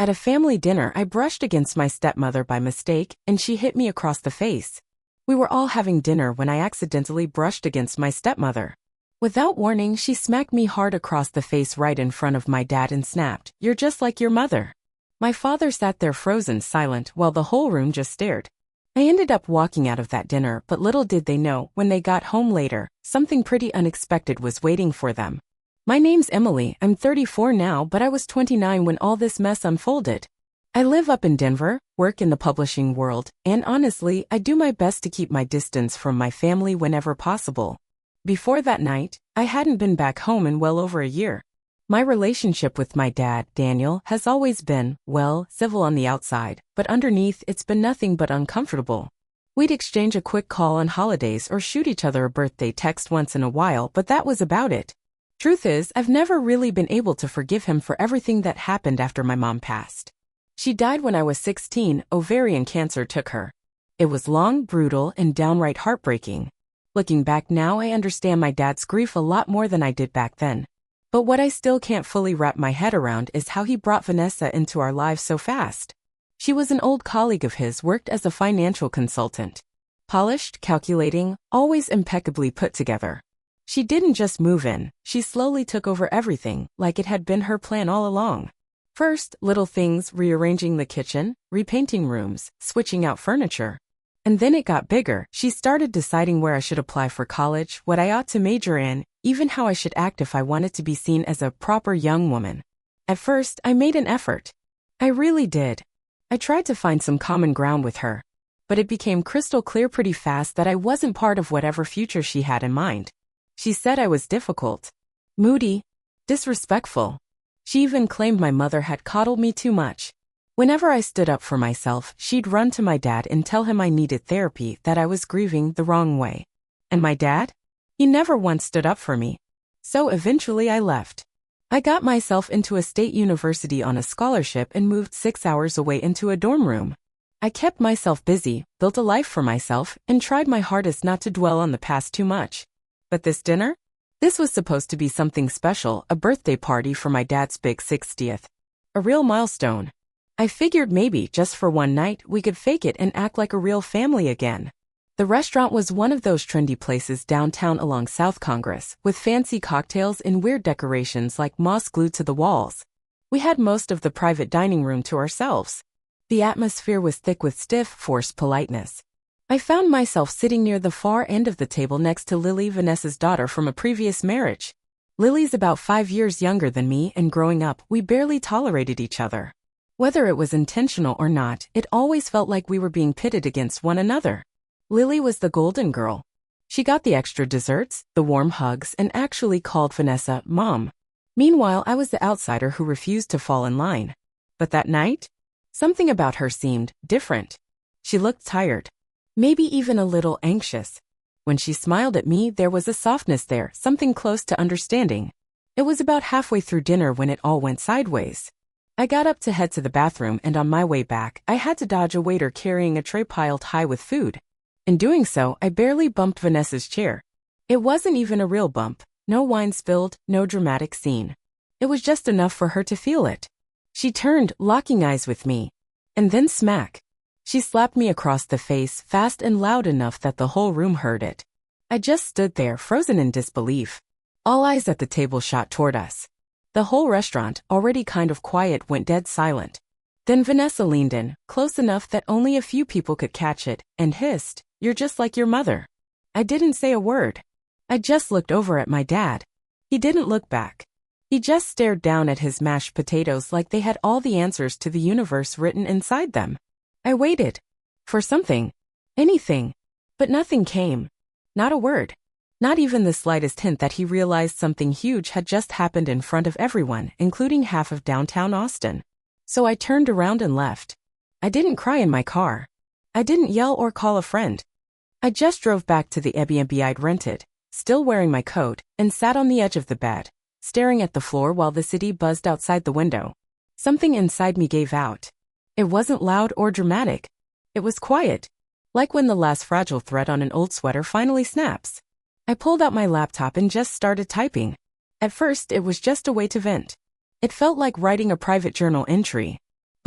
At a family dinner, I brushed against my stepmother by mistake, and she hit me across the face. We were all having dinner when I accidentally brushed against my stepmother. Without warning, she smacked me hard across the face right in front of my dad and snapped, "You're just like your mother." My father sat there frozen silent while the whole room just stared. I ended up walking out of that dinner, but little did they know, when they got home later, something pretty unexpected was waiting for them. My name's Emily, I'm 34 now, but I was 29 when all this mess unfolded. I live up in Denver, work in the publishing world, and honestly, I do my best to keep my distance from my family whenever possible. Before that night, I hadn't been back home in well over a year. My relationship with my dad, Daniel, has always been, well, civil on the outside, but underneath it's been nothing but uncomfortable. We'd exchange a quick call on holidays or shoot each other a birthday text once in a while, but that was about it. Truth is, I've never really been able to forgive him for everything that happened after my mom passed. She died when I was 16, ovarian cancer took her. It was long, brutal, and downright heartbreaking. Looking back now, I understand my dad's grief a lot more than I did back then. But what I still can't fully wrap my head around is how he brought Vanessa into our lives so fast. She was an old colleague of his, worked as a financial consultant. Polished, calculating, always impeccably put together. She didn't just move in, she slowly took over everything, like it had been her plan all along. First, little things, rearranging the kitchen, repainting rooms, switching out furniture. And then it got bigger. She started deciding where I should apply for college, what I ought to major in, even how I should act if I wanted to be seen as a proper young woman. At first, I made an effort. I really did. I tried to find some common ground with her. But it became crystal clear pretty fast that I wasn't part of whatever future she had in mind. She said I was difficult, moody, disrespectful. She even claimed my mother had coddled me too much. Whenever I stood up for myself, she'd run to my dad and tell him I needed therapy, that I was grieving the wrong way. And my dad? He never once stood up for me. So eventually I left. I got myself into a state university on a scholarship and moved 6 hours away into a dorm room. I kept myself busy, built a life for myself, and tried my hardest not to dwell on the past too much. But this dinner? This was supposed to be something special, a birthday party for my dad's big 60th. A real milestone. I figured maybe, just for one night, we could fake it and act like a real family again. The restaurant was one of those trendy places downtown along South Congress, with fancy cocktails and weird decorations like moss glued to the walls. We had most of the private dining room to ourselves. The atmosphere was thick with stiff, forced politeness. I found myself sitting near the far end of the table next to Lily, Vanessa's daughter from a previous marriage. Lily's about 5 years younger than me, and growing up, we barely tolerated each other. Whether it was intentional or not, it always felt like we were being pitted against one another. Lily was the golden girl. She got the extra desserts, the warm hugs, and actually called Vanessa Mom. Meanwhile, I was the outsider who refused to fall in line. But that night, something about her seemed different. She looked tired. Maybe even a little anxious. When she smiled at me, there was a softness there, something close to understanding. It was about halfway through dinner when it all went sideways. I got up to head to the bathroom, and on my way back, I had to dodge a waiter carrying a tray piled high with food. In doing so, I barely bumped Vanessa's chair. It wasn't even a real bump. No wine spilled, no dramatic scene. It was just enough for her to feel it. She turned, locking eyes with me. And then smack. She slapped me across the face, fast and loud enough that the whole room heard it. I just stood there, frozen in disbelief. All eyes at the table shot toward us. The whole restaurant, already kind of quiet, went dead silent. Then Vanessa leaned in, close enough that only a few people could catch it, and hissed, "You're just like your mother." I didn't say a word. I just looked over at my dad. He didn't look back. He just stared down at his mashed potatoes like they had all the answers to the universe written inside them. I waited. For something. Anything. But nothing came. Not a word. Not even the slightest hint that he realized something huge had just happened in front of everyone, including half of downtown Austin. So I turned around and left. I didn't cry in my car. I didn't yell or call a friend. I just drove back to the Airbnb I'd rented, still wearing my coat, and sat on the edge of the bed, staring at the floor while the city buzzed outside the window. Something inside me gave out. It wasn't loud or dramatic. It was quiet. Like when the last fragile thread on an old sweater finally snaps. I pulled out my laptop and just started typing. At first, it was just a way to vent. It felt like writing a private journal entry.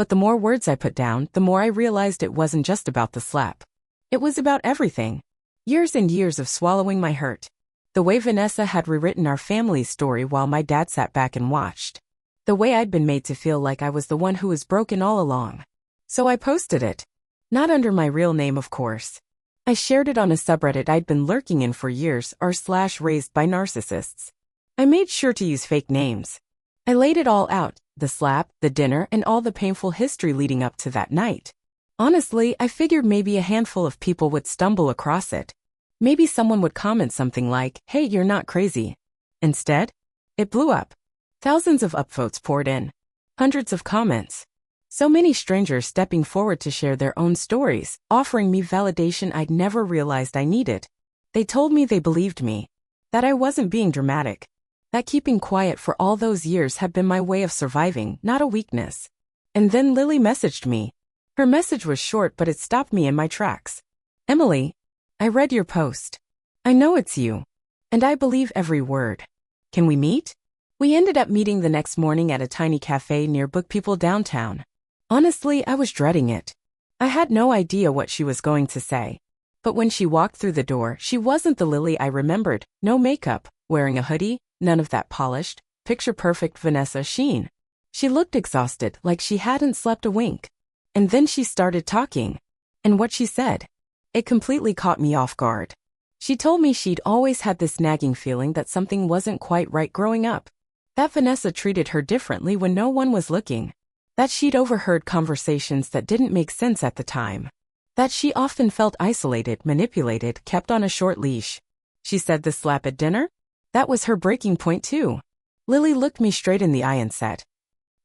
But the more words I put down, the more I realized it wasn't just about the slap. It was about everything. Years and years of swallowing my hurt. The way Vanessa had rewritten our family's story while my dad sat back and watched. The way I'd been made to feel like I was the one who was broken all along. So I posted it. Not under my real name, of course. I shared it on a subreddit I'd been lurking in for years r/raised by narcissists. I made sure to use fake names. I laid it all out, the slap, the dinner, and all the painful history leading up to that night. Honestly, I figured maybe a handful of people would stumble across it. Maybe someone would comment something like, "Hey, you're not crazy." Instead, it blew up. Thousands of upvotes poured in. Hundreds of comments. So many strangers stepping forward to share their own stories, offering me validation I'd never realized I needed. They told me they believed me. That I wasn't being dramatic. That keeping quiet for all those years had been my way of surviving, not a weakness. And then Lily messaged me. Her message was short, but it stopped me in my tracks. "Emily, I read your post. I know it's you. And I believe every word. Can we meet?" We ended up meeting the next morning at a tiny cafe near Book People downtown. Honestly, I was dreading it. I had no idea what she was going to say. But when she walked through the door, she wasn't the Lily I remembered. No makeup, wearing a hoodie, none of that polished, picture-perfect Vanessa sheen. She looked exhausted, like she hadn't slept a wink. And then she started talking. And what she said, it completely caught me off guard. She told me she'd always had this nagging feeling that something wasn't quite right growing up. That Vanessa treated her differently when no one was looking. That she'd overheard conversations that didn't make sense at the time. That she often felt isolated, manipulated, kept on a short leash. She said the slap at dinner? That was her breaking point too. Lily looked me straight in the eye and said,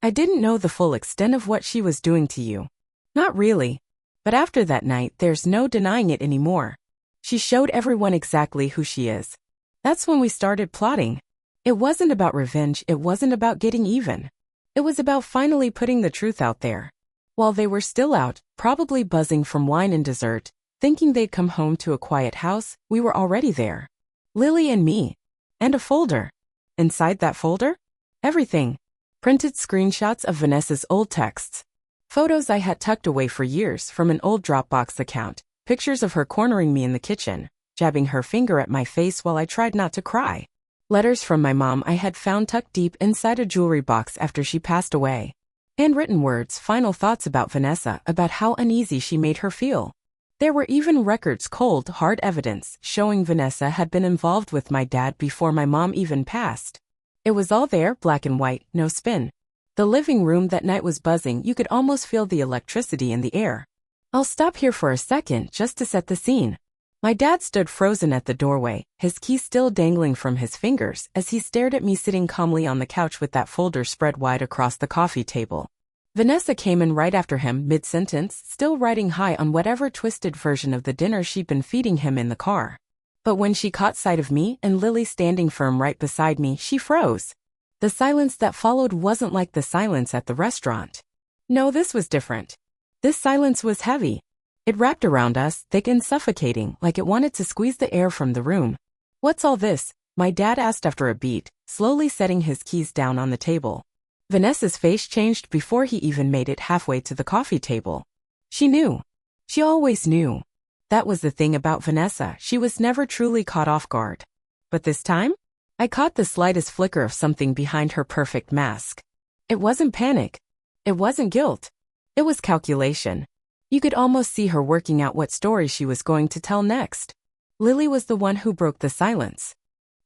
"I didn't know the full extent of what she was doing to you." Not really. But after that night, there's no denying it anymore. She showed everyone exactly who she is. That's when we started plotting. It wasn't about revenge, it wasn't about getting even. It was about finally putting the truth out there. While they were still out, probably buzzing from wine and dessert, thinking they'd come home to a quiet house, we were already there. Lily and me. And a folder. Inside that folder? Everything. Printed screenshots of Vanessa's old texts. Photos I had tucked away for years from an old Dropbox account. Pictures of her cornering me in the kitchen, jabbing her finger at my face while I tried not to cry. Letters from my mom I had found tucked deep inside a jewelry box after she passed away. Handwritten words, final thoughts about Vanessa, about how uneasy she made her feel. There were even records, cold, hard evidence, showing Vanessa had been involved with my dad before my mom even passed. It was all there, black and white, no spin. The living room that night was buzzing, you could almost feel the electricity in the air. I'll stop here for a second just to set the scene. My dad stood frozen at the doorway, his keys still dangling from his fingers as he stared at me sitting calmly on the couch with that folder spread wide across the coffee table. Vanessa came in right after him, mid-sentence, still riding high on whatever twisted version of the dinner she'd been feeding him in the car. But when she caught sight of me and Lily standing firm right beside me, she froze. The silence that followed wasn't like the silence at the restaurant. No, this was different. This silence was heavy. It wrapped around us, thick and suffocating, like it wanted to squeeze the air from the room. "What's all this?" my dad asked after a beat, slowly setting his keys down on the table. Vanessa's face changed before he even made it halfway to the coffee table. She knew. She always knew. That was the thing about Vanessa, she was never truly caught off guard. But this time, I caught the slightest flicker of something behind her perfect mask. It wasn't panic. It wasn't guilt. It was calculation. You could almost see her working out what story she was going to tell next. Lily was the one who broke the silence.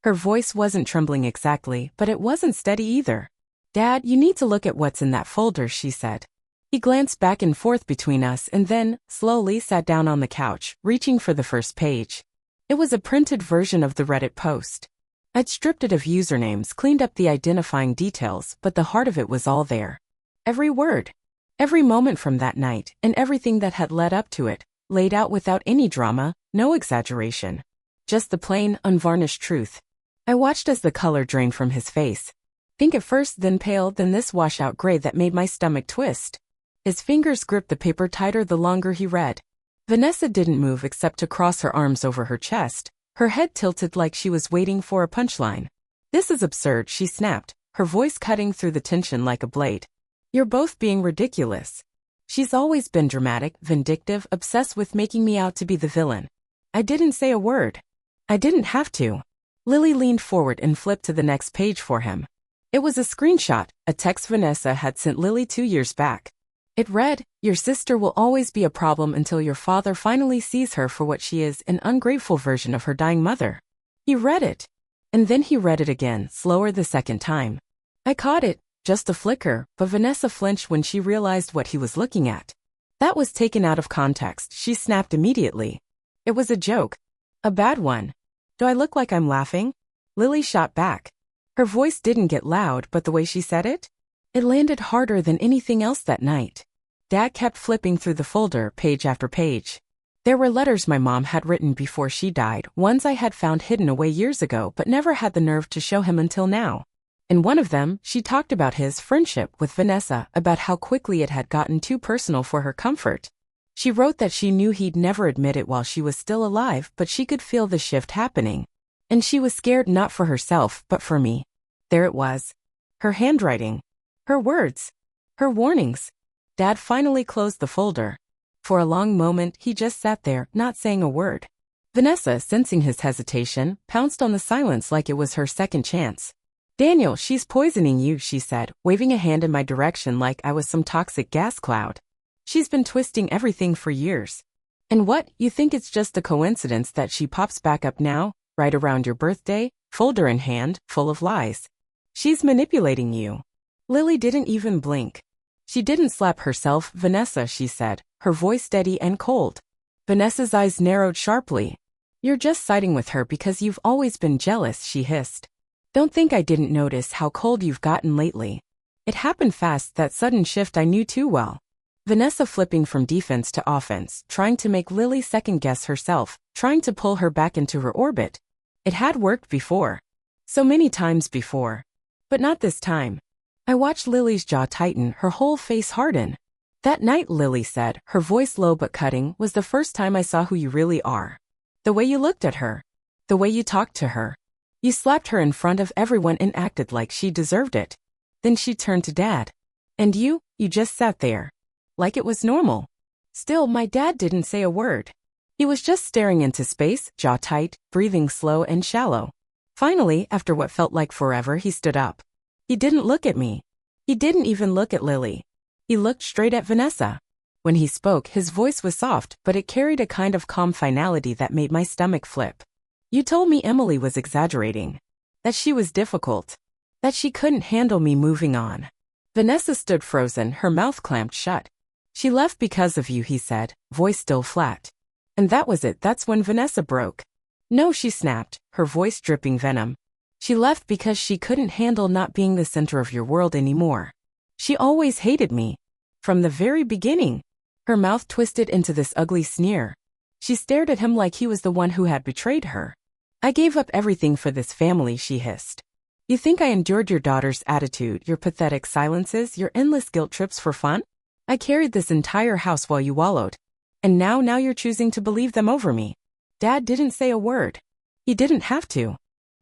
Her voice wasn't trembling exactly, but it wasn't steady either. "Dad, you need to look at what's in that folder," she said. He glanced back and forth between us and then, slowly sat down on the couch, reaching for the first page. It was a printed version of the Reddit post. I'd stripped it of usernames, cleaned up the identifying details, but the heart of it was all there. Every word. Every moment from that night, and everything that had led up to it, laid out without any drama, no exaggeration. Just the plain, unvarnished truth. I watched as the color drained from his face. Pink at first, then pale, then this washout gray that made my stomach twist. His fingers gripped the paper tighter the longer he read. Vanessa didn't move except to cross her arms over her chest, her head tilted like she was waiting for a punchline. "This is absurd," she snapped, her voice cutting through the tension like a blade. "You're both being ridiculous. She's always been dramatic, vindictive, obsessed with making me out to be the villain. I didn't say a word. I didn't have to. Lily leaned forward and flipped to the next page for him. It was a screenshot, a text Vanessa had sent Lily 2 years back. It read, "Your sister will always be a problem until your father finally sees her for what she is, an ungrateful version of her dying mother." He read it. And then he read it again, slower the second time. I caught it, just a flicker, but Vanessa flinched when she realized what he was looking at. That was taken out of context. She snapped immediately. It was a joke. A bad one. "Do I look like I'm laughing?" Lily shot back. Her voice didn't get loud, but the way she said it landed harder than anything else that night. Dad kept flipping through the folder, page after page. There were letters my mom had written before she died, ones I had found hidden away years ago but never had the nerve to show him until now. In one of them, she talked about his friendship with Vanessa, about how quickly it had gotten too personal for her comfort. She wrote that she knew he'd never admit it while she was still alive, but she could feel the shift happening. And she was scared not for herself, but for me. There it was. Her handwriting. Her words. Her warnings. Dad finally closed the folder. For a long moment, he just sat there, not saying a word. Vanessa, sensing his hesitation, pounced on the silence like it was her second chance. "Daniel, she's poisoning you," she said, waving a hand in my direction like I was some toxic gas cloud. "She's been twisting everything for years. And what, you think it's just a coincidence that she pops back up now, right around your birthday, folder in hand, full of lies? She's manipulating you." Lily didn't even blink. "She didn't slap herself, Vanessa," she said, her voice steady and cold. Vanessa's eyes narrowed sharply. "You're just siding with her because you've always been jealous," she hissed. "Don't think I didn't notice how cold you've gotten lately. It happened fast, that sudden shift I knew too well." Vanessa flipping from defense to offense, trying to make Lily second-guess herself, trying to pull her back into her orbit. It had worked before. So many times before. But not this time. I watched Lily's jaw tighten, her whole face harden. "That night," Lily said, her voice low but cutting, "was the first time I saw who you really are. The way you looked at her. The way you talked to her. You slapped her in front of everyone and acted like she deserved it. Then she turned to Dad. And you just sat there. Like it was normal." Still, my dad didn't say a word. He was just staring into space, jaw tight, breathing slow and shallow. Finally, after what felt like forever, he stood up. He didn't look at me. He didn't even look at Lily. He looked straight at Vanessa. When he spoke, his voice was soft, but it carried a kind of calm finality that made my stomach flip. "You told me Emily was exaggerating. That she was difficult. That she couldn't handle me moving on." Vanessa stood frozen, her mouth clamped shut. "She left because of you," he said, voice still flat. And that was it. That's when Vanessa broke. "No," she snapped, her voice dripping venom. "She left because she couldn't handle not being the center of your world anymore. She always hated me. From the very beginning." Her mouth twisted into this ugly sneer. She stared at him like he was the one who had betrayed her. "I gave up everything for this family," she hissed. "You think I endured your daughter's attitude, your pathetic silences, your endless guilt trips for fun? I carried this entire house while you wallowed. And now you're choosing to believe them over me." Dad didn't say a word. He didn't have to.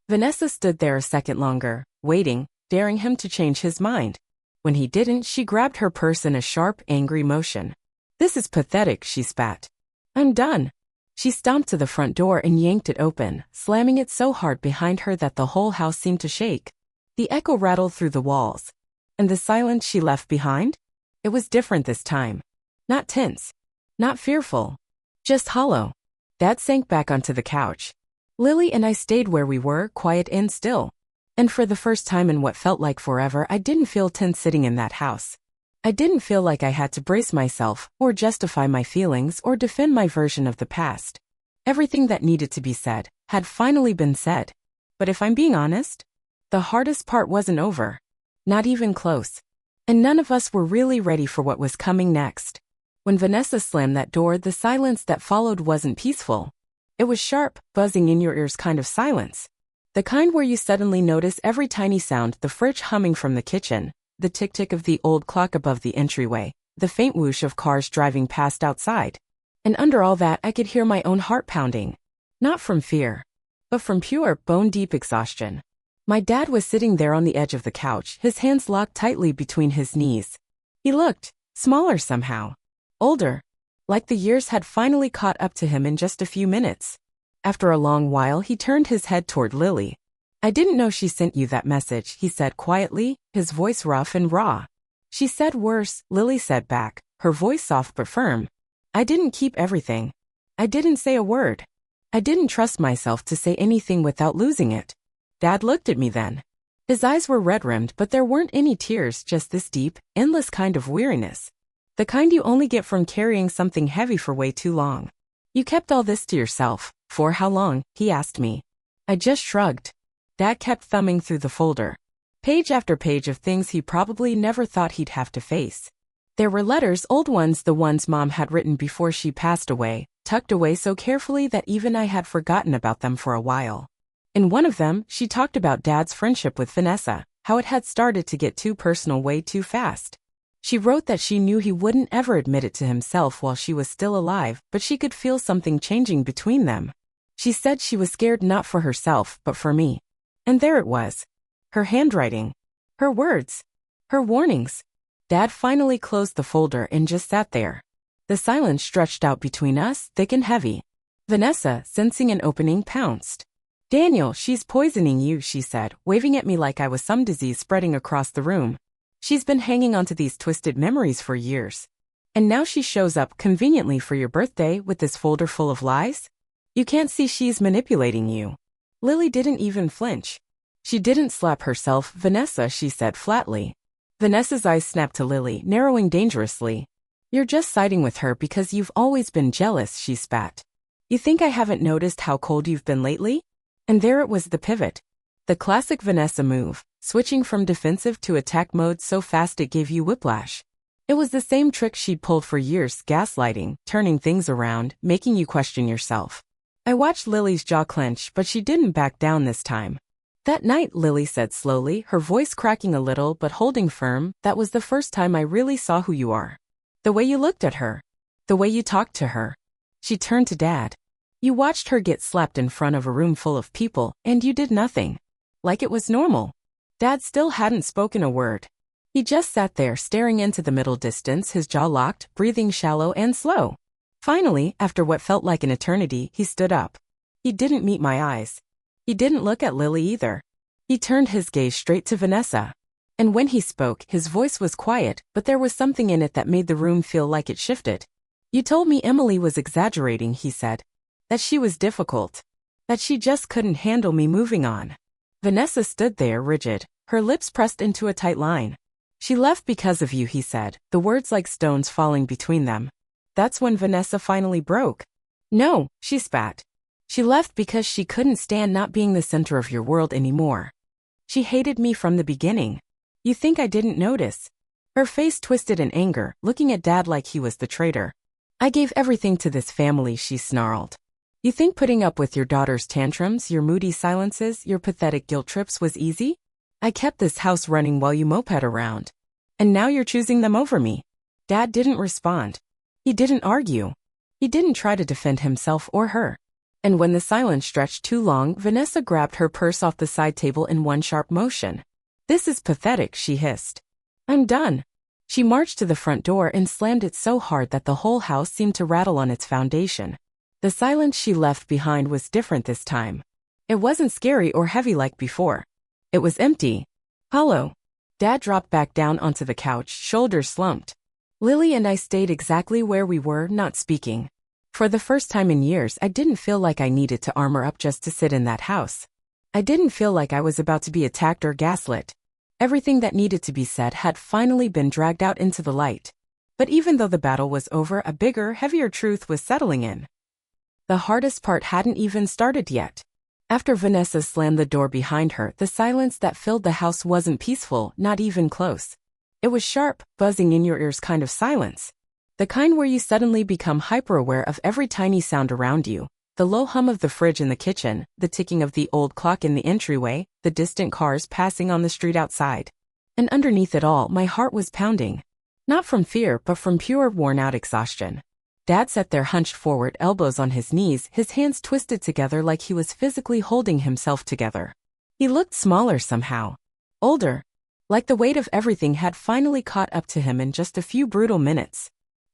Vanessa stood there a second longer, waiting, daring him to change his mind. When he didn't, she grabbed her purse in a sharp, angry motion. "This is pathetic," she spat. "I'm done." She stomped to the front door and yanked it open, slamming it so hard behind her that the whole house seemed to shake. The echo rattled through the walls. And the silence she left behind? It was different this time. Not tense. Not fearful. Just hollow. Dad sank back onto the couch. Lily and I stayed where we were, quiet and still. And for the first time in what felt like forever, I didn't feel tense sitting in that house. I didn't feel like I had to brace myself, or justify my feelings, or defend my version of the past. Everything that needed to be said had finally been said. But if I'm being honest, the hardest part wasn't over. Not even close. And none of us were really ready for what was coming next. When Vanessa slammed that door, the silence that followed wasn't peaceful. It was sharp, buzzing in your ears kind of silence. The kind where you suddenly notice every tiny sound, the fridge humming from the kitchen, the tick-tick of the old clock above the entryway, the faint whoosh of cars driving past outside. And under all that, I could hear my own heart pounding. Not from fear, but from pure, bone-deep exhaustion. My dad was sitting there on the edge of the couch, his hands locked tightly between his knees. He looked smaller somehow. Older. Like the years had finally caught up to him in just a few minutes. After a long while, he turned his head toward Lily. I didn't know she sent you that message, he said quietly, his voice rough and raw. She said worse, Lily said back, her voice soft but firm. I didn't keep everything. I didn't say a word. I didn't trust myself to say anything without losing it. Dad looked at me then. His eyes were red-rimmed, but there weren't any tears, just this deep, endless kind of weariness. The kind you only get from carrying something heavy for way too long. You kept all this to yourself. For how long? He asked me. I just shrugged. Dad kept thumbing through the folder. Page after page of things he probably never thought he'd have to face. There were letters, old ones, the ones Mom had written before she passed away, tucked away so carefully that even I had forgotten about them for a while. In one of them, she talked about Dad's friendship with Vanessa, how it had started to get too personal way too fast. She wrote that she knew he wouldn't ever admit it to himself while she was still alive, but she could feel something changing between them. She said she was scared not for herself, but for me. And there it was. Her handwriting. Her words. Her warnings. Dad finally closed the folder and just sat there. The silence stretched out between us, thick and heavy. Vanessa, sensing an opening, pounced. Daniel, she's poisoning you, she said, waving at me like I was some disease spreading across the room. She's been hanging onto these twisted memories for years. And now she shows up conveniently for your birthday with this folder full of lies? You can't see she's manipulating you. Lily didn't even flinch. She didn't slap herself, Vanessa, she said flatly. Vanessa's eyes snapped to Lily, narrowing dangerously. You're just siding with her because you've always been jealous, she spat. You think I haven't noticed how cold you've been lately? And there it was, the pivot. The classic Vanessa move, switching from defensive to attack mode so fast it gave you whiplash. It was the same trick she'd pulled for years, gaslighting, turning things around, making you question yourself. I watched Lily's jaw clench, but she didn't back down this time. That night, Lily said slowly, her voice cracking a little but holding firm, that was the first time I really saw who you are. The way you looked at her. The way you talked to her. She turned to Dad. You watched her get slapped in front of a room full of people, and you did nothing. Like it was normal. Dad still hadn't spoken a word. He just sat there staring into the middle distance, his jaw locked, breathing shallow and slow. Finally, after what felt like an eternity, he stood up. He didn't meet my eyes. He didn't look at Lily either. He turned his gaze straight to Vanessa. And when he spoke, his voice was quiet, but there was something in it that made the room feel like it shifted. You told me Emily was exaggerating, he said. That she was difficult. That she just couldn't handle me moving on. Vanessa stood there, rigid, her lips pressed into a tight line. She left because of you, he said, the words like stones falling between them. That's when Vanessa finally broke. No, she spat. She left because she couldn't stand not being the center of your world anymore. She hated me from the beginning. You think I didn't notice? Her face twisted in anger, looking at Dad like he was the traitor. I gave everything to this family, she snarled. You think putting up with your daughter's tantrums, your moody silences, your pathetic guilt trips was easy? I kept this house running while you moped around. And now you're choosing them over me. Dad didn't respond. He didn't argue. He didn't try to defend himself or her. And when the silence stretched too long, Vanessa grabbed her purse off the side table in one sharp motion. This is pathetic, she hissed. I'm done. She marched to the front door and slammed it so hard that the whole house seemed to rattle on its foundation. The silence she left behind was different this time. It wasn't scary or heavy like before. It was empty. Hollow. Dad dropped back down onto the couch, shoulders slumped. Lily and I stayed exactly where we were, not speaking. For the first time in years, I didn't feel like I needed to armor up just to sit in that house. I didn't feel like I was about to be attacked or gaslit. Everything that needed to be said had finally been dragged out into the light. But even though the battle was over, a bigger, heavier truth was settling in. The hardest part hadn't even started yet. After Vanessa slammed the door behind her, the silence that filled the house wasn't peaceful, not even close. It was sharp, buzzing in your ears kind of silence. The kind where you suddenly become hyper-aware of every tiny sound around you. The low hum of the fridge in the kitchen, the ticking of the old clock in the entryway, the distant cars passing on the street outside. And underneath it all, my heart was pounding. Not from fear, but from pure worn-out exhaustion. Dad sat there hunched forward, elbows on his knees, his hands twisted together like he was physically holding himself together. He looked smaller somehow. Older. Like the weight of everything had finally caught up to him in just a few brutal minutes.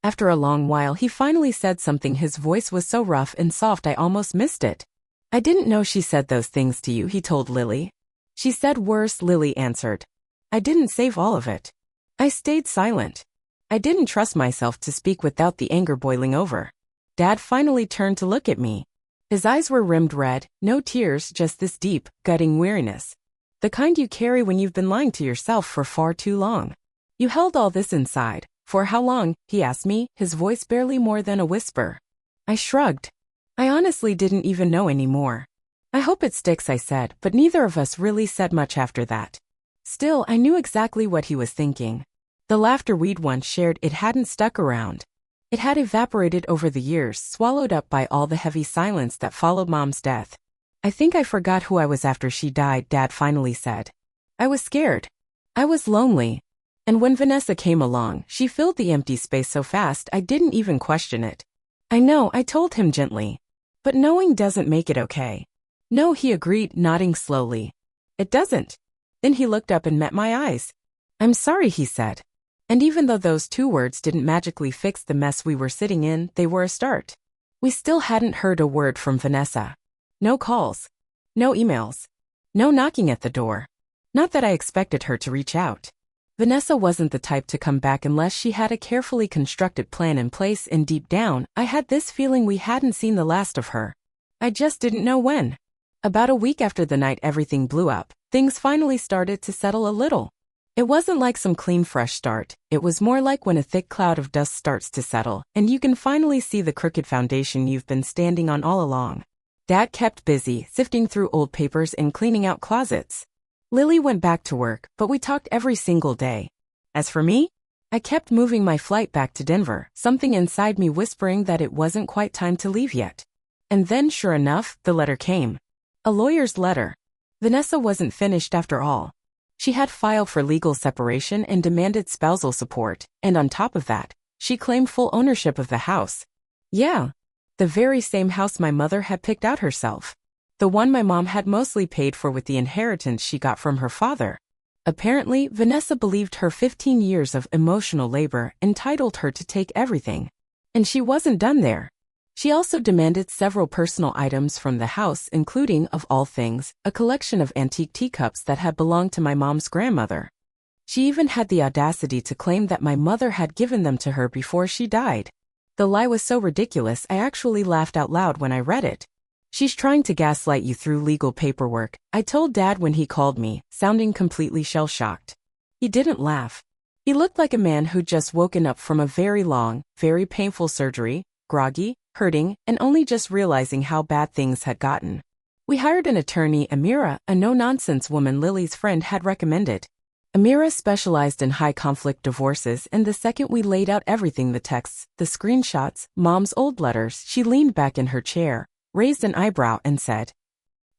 After a long while he finally said something. His voice was so rough and soft I almost missed it. "I didn't know she said those things to you," he told Lily. "She said worse," Lily answered. "I didn't save all of it." I stayed silent. I didn't trust myself to speak without the anger boiling over. Dad finally turned to look at me. His eyes were rimmed red, no tears, just this deep, gutting weariness. The kind you carry when you've been lying to yourself for far too long. "You held all this inside. For how long?" he asked me, his voice barely more than a whisper. I shrugged. I honestly didn't even know anymore. "I hope it sticks," I said, but neither of us really said much after that. Still, I knew exactly what he was thinking. The laughter we'd once shared, it hadn't stuck around. It had evaporated over the years, swallowed up by all the heavy silence that followed Mom's death. "I think I forgot who I was after she died," Dad finally said. "I was scared. I was lonely. And when Vanessa came along, she filled the empty space so fast I didn't even question it." "I know," I told him gently. "But knowing doesn't make it okay." "No," he agreed, nodding slowly. "It doesn't." Then he looked up and met my eyes. "I'm sorry," he said. And even though those two words didn't magically fix the mess we were sitting in, they were a start. We still hadn't heard a word from Vanessa. No calls. No emails. No knocking at the door. Not that I expected her to reach out. Vanessa wasn't the type to come back unless she had a carefully constructed plan in place, and deep down, I had this feeling we hadn't seen the last of her. I just didn't know when. About a week after the night everything blew up, things finally started to settle a little. It wasn't like some clean, fresh start. It was more like when a thick cloud of dust starts to settle, and you can finally see the crooked foundation you've been standing on all along. Dad kept busy, sifting through old papers and cleaning out closets. Lily went back to work, but we talked every single day. As for me, I kept moving my flight back to Denver, something inside me whispering that it wasn't quite time to leave yet. And then, sure enough, the letter came. A lawyer's letter. Vanessa wasn't finished after all. She had filed for legal separation and demanded spousal support, and on top of that, she claimed full ownership of the house. Yeah, the very same house my mother had picked out herself. The one my mom had mostly paid for with the inheritance she got from her father. Apparently, Vanessa believed her 15 years of emotional labor entitled her to take everything. And she wasn't done there. She also demanded several personal items from the house, including, of all things, a collection of antique teacups that had belonged to my mom's grandmother. She even had the audacity to claim that my mother had given them to her before she died. The lie was so ridiculous I actually laughed out loud when I read it. "She's trying to gaslight you through legal paperwork," I told Dad when he called me, sounding completely shell-shocked. He didn't laugh. He looked like a man who'd just woken up from a very long, very painful surgery, groggy, hurting, and only just realizing how bad things had gotten. "We hired an attorney, Amira, a no-nonsense woman Lily's friend had recommended. Amira specialized in high-conflict divorces, and the second we laid out everything, the texts, the screenshots, Mom's old letters, she leaned back in her chair, raised an eyebrow, and said,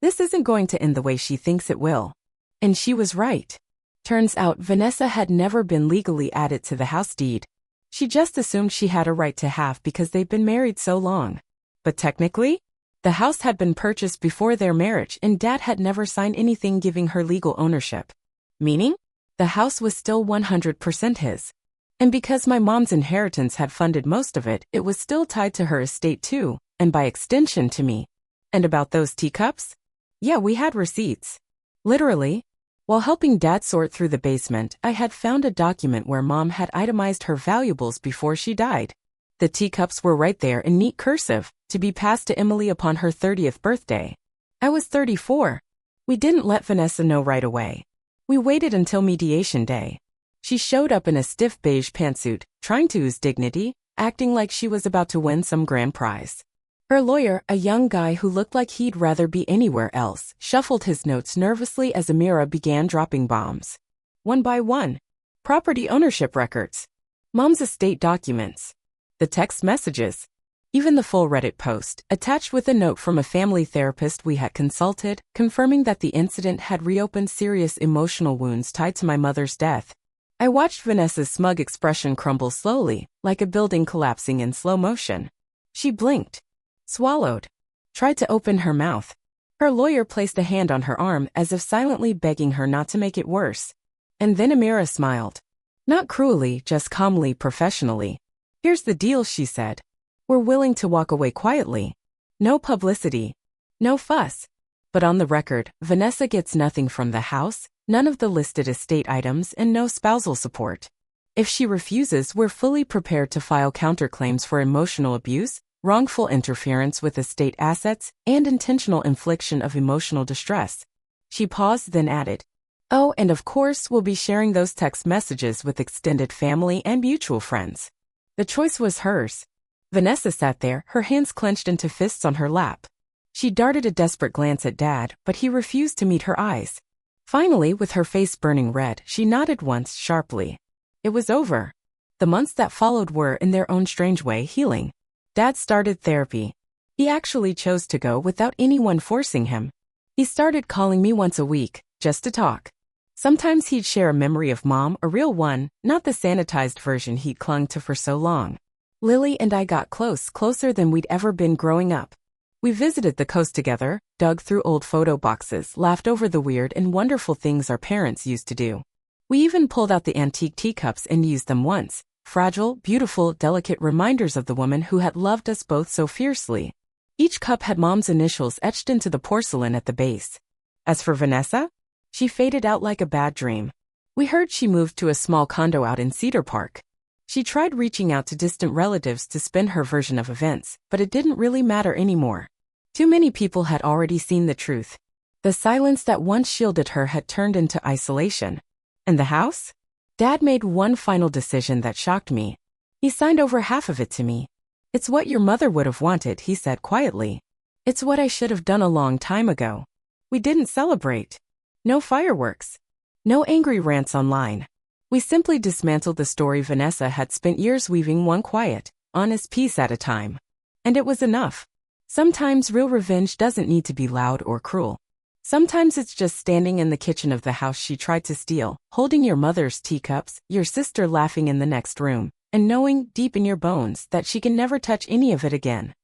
'This isn't going to end the way she thinks it will.' And she was right. Turns out Vanessa had never been legally added to the house deed. She just assumed she had a right to half because they'd been married so long. But technically, the house had been purchased before their marriage, and Dad had never signed anything giving her legal ownership. Meaning, the house was still 100% his. And because my mom's inheritance had funded most of it, it was still tied to her estate too, and by extension to me. And about those teacups? Yeah, we had receipts. Literally. While helping Dad sort through the basement, I had found a document where Mom had itemized her valuables before she died. The teacups were right there in neat cursive, to be passed to Emily upon her 30th birthday. I was 34. We didn't let Vanessa know right away. We waited until mediation day. She showed up in a stiff beige pantsuit, trying to ooze dignity, acting like she was about to win some grand prize. Her lawyer, a young guy who looked like he'd rather be anywhere else, shuffled his notes nervously as Amira began dropping bombs. One by one. Property ownership records. Mom's estate documents. The text messages. Even the full Reddit post, attached with a note from a family therapist we had consulted, confirming that the incident had reopened serious emotional wounds tied to my mother's death. I watched Vanessa's smug expression crumble slowly, like a building collapsing in slow motion. She blinked. Swallowed. Tried to open her mouth. Her lawyer placed a hand on her arm as if silently begging her not to make it worse. And then Amira smiled. Not cruelly, just calmly, professionally. Here's the deal, she said. We're willing to walk away quietly. No publicity. No fuss. But on the record, Vanessa gets nothing from the house, none of the listed estate items, and no spousal support. If she refuses, we're fully prepared to file counterclaims for emotional abuse, wrongful interference with estate assets, and intentional infliction of emotional distress. She paused, then added, "Oh, and of course, we'll be sharing those text messages with extended family and mutual friends." The choice was hers. Vanessa sat there, her hands clenched into fists on her lap. She darted a desperate glance at Dad, but he refused to meet her eyes. Finally, with her face burning red, she nodded once sharply. It was over. The months that followed were, in their own strange way, healing. Dad started therapy. He actually chose to go without anyone forcing him. He started calling me once a week, just to talk. Sometimes he'd share a memory of Mom, a real one, not the sanitized version he'd clung to for so long. Lily and I got closer than we'd ever been growing up. We visited the coast together, dug through old photo boxes, laughed over the weird and wonderful things our parents used to do. We even pulled out the antique teacups and used them once, fragile, beautiful, delicate reminders of the woman who had loved us both so fiercely. Each cup had Mom's initials etched into the porcelain at the base. As for Vanessa, she faded out like a bad dream. We heard she moved to a small condo out in Cedar Park. She tried reaching out to distant relatives to spin her version of events, but it didn't really matter anymore. Too many people had already seen the truth. The silence that once shielded her had turned into isolation. And the house? Dad made one final decision that shocked me. He signed over half of it to me. "It's what your mother would have wanted," he said quietly. "It's what I should have done a long time ago." We didn't celebrate. No fireworks. No angry rants online. We simply dismantled the story Vanessa had spent years weaving, one quiet, honest piece at a time. And it was enough. Sometimes real revenge doesn't need to be loud or cruel. Sometimes it's just standing in the kitchen of the house she tried to steal, holding your mother's teacups, your sister laughing in the next room, and knowing deep in your bones that she can never touch any of it again.